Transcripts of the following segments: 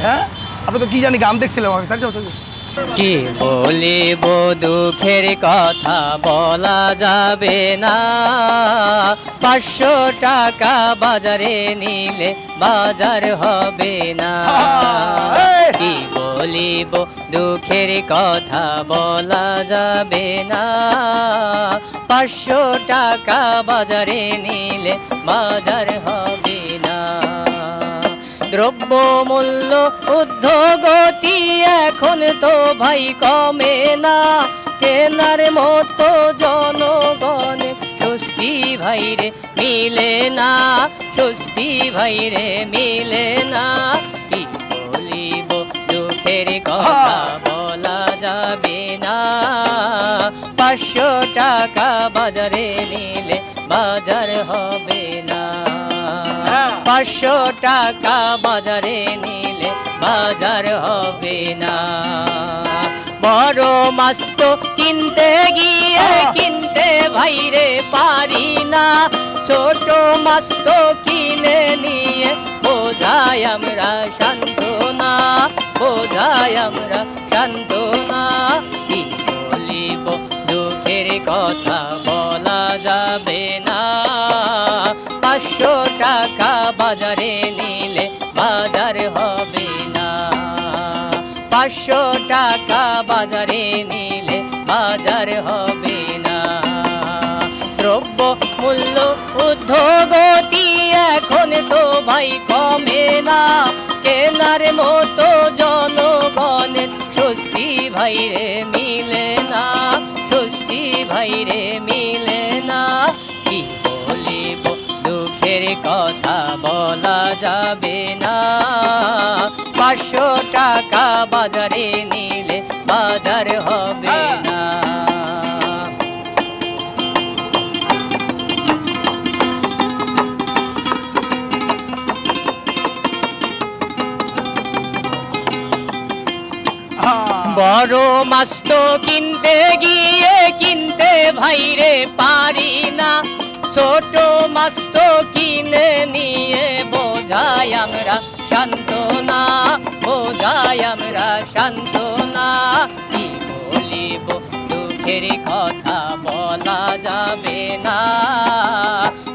হ্যাঁ, আপনি তো কি জানি গান দেখছিলাম অফিসার। কি বলিব দুঃখের কথা বলা যাবে না, 500 টাকা বাজারে নিলে বাজার হবে না। কি বলিব দুঃখের কথা বলা যাবে না, 500 টাকা বাজারে নিলে বাজার হবে না। দ্রব্য মূল্য ঊর্ধ্বগতি এখন তো ভাই কমে না, কেনার মতো জনগণে স্বস্তি ভাইরে মিলে না, স্বস্তি ভাইরে মিলে না। কি বলিব দুঃখের কথা বলা যাবে না, 500 টাকা বাজারে নিলে বাজার হবে না, 500 টাকা বাজারে নিলে বাজার হবে না। বড় মাছ তো কিনতে গিয়ে কিনতে ভাইরে পারি না, ছোট মাছ তো কিনে নিয়ে বোঝাই আমরা সান্ত্বনা, বোঝাই আমরা সান্ত্বনা। কি বলিব দুঃখের কথা বলা যাবে না, 500 টাকা বাজারে নিলে বাজার হবে না, 500 টাকা বাজারে নিলে বাজার হবে না। দ্রব্য মূল্য ঊর্ধ্বগতি এখন তো ভাই কমে না, কেনার মতো জনগণের স্বস্তি ভাইরে মিলে না, স্বস্তি ভাইরে মিলে না। কি বলিব দুঃখের কথা বলা যাবে না, 500 টাকা বাজারে নিলে বাজার হবে না। বড় মাছ তো কিনতে গিয়ে কিনতে ভাইরে পারি না, ছোট মাছ তো কিনে নিয়ে বোঝাই আমরা সান্ত্বনা, বোঝাই আমরা সান্ত্বনা। কি বলিব দুঃখের কথা বলা যাবে না,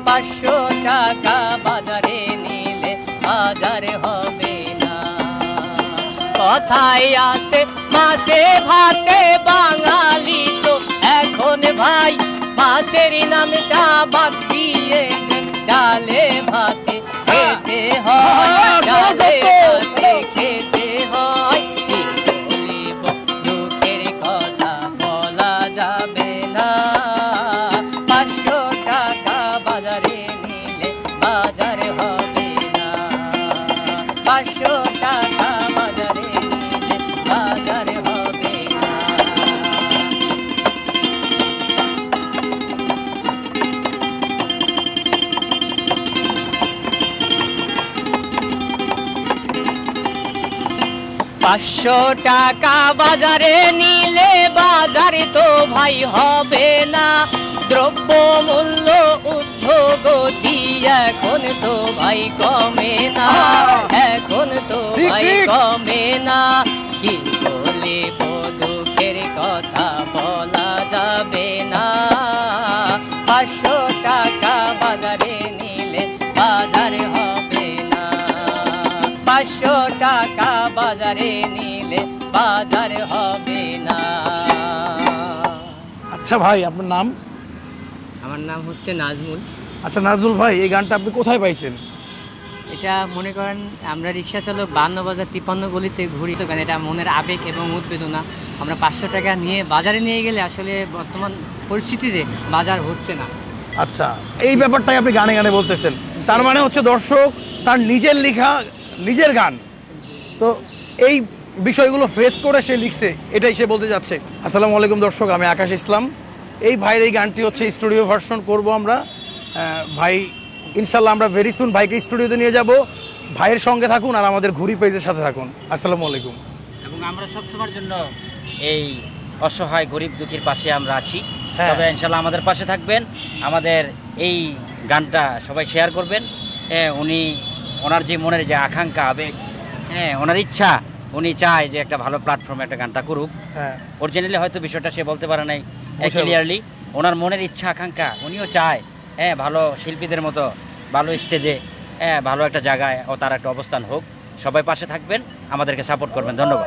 500 টাকা বাজারে নিলে বাজার হবে না। কথায় আছে মাছে ভাতে বাঙালি তো এখন ভাই মাছের নামটা বাদ দিয়ে ডালে ভাতে খেতে হয়, ডালে ভাতে খেতে হয়। কি বলিব দুঃখের কথা বলা যাবে না, 500 টাকা বাজারে নিলে বাজার হবে না, 500 টাকা বাজারে নিলে বাজার হবে না। পাঁচশো টাকা বাজারে নিলে বাজার তো ভাই হবে না, দ্রব্য মূল্য ঊর্ধ্বগতি এখন তো ভাই কমে না, এখন তো ভাই কমে না। কি বলিব দুঃখের কথা বলা যাবে না, 500 টাকা বাজারে নিলে বাজার হবে না, 500 টাকা বাজারে নিলে বাজার হবে না। আচ্ছা ভাই, আপনার নাম? আমার নাম হচ্ছে নাজমুল। আচ্ছা নাজমুল ভাই, এই গানটা আপনি কোথায় পাইছেন? এটা মনে করেন আমরা রিক্সা চালক 52 বাজার 53 গলিতে ঘুরি, তো গান এটা মনের আবেগ এবং উদ্বেদনা। আমরা 500 টাকা নিয়ে বাজারে নিয়ে গেলে আসলে বর্তমান পরিস্থিতিতে বাজার হচ্ছে না। আচ্ছা, এই ব্যাপারটাই আপনি গানে গানে বলতেছেন, তার মানে হচ্ছে দর্শক তার নিজের লেখা নিজের গান, তো এই বিষয়গুলো ফেস করে সে লিখছে, এটাই সে বলতে যাচ্ছে। আসসালামু আলাইকুম দর্শক, আমি আকাশ ইসলাম। এই ভাইয়ের এই গানটি হচ্ছে স্টুডিও ভার্সন করব আমরা। ভাই ইনশাল্লাহ আমরা ভেরি সুন ভাইকে স্টুডিওতে নিয়ে যাব। ভাইয়ের সঙ্গে থাকুন আর আমাদের ঘুরি পেজের সাথে থাকুন। আসসালামু আলাইকুম। এবং আমরা সবসময়ের জন্য এই অসহায় গরিব দুঃখীর পাশে আমরা আছি, তবে ইনশাল্লাহ আমাদের পাশে থাকবেন, আমাদের এই গানটা সবাই শেয়ার করবেন। উনি ওনার যে মনের যে আকাঙ্ক্ষা আবেগ হ্যাঁ, ওনার ইচ্ছা, উনি চায় যে একটা ভালো প্ল্যাটফর্মে একটা গানটা করুক। হ্যাঁ অরিজিনালি হয়তো বিষয়টা সে বলতে পারে নাই বুঝতে ক্লিয়ারলি। ওনার মনের ইচ্ছা আকাঙ্ক্ষা, উনিও চায় হ্যাঁ ভালো শিল্পীদের মতো ভালো স্টেজে হ্যাঁ ভালো একটা জায়গায় ও তার একটা অবস্থান হোক। সবাই পাশে থাকবেন, আমাদেরকে সাপোর্ট করবেন। ধন্যবাদ।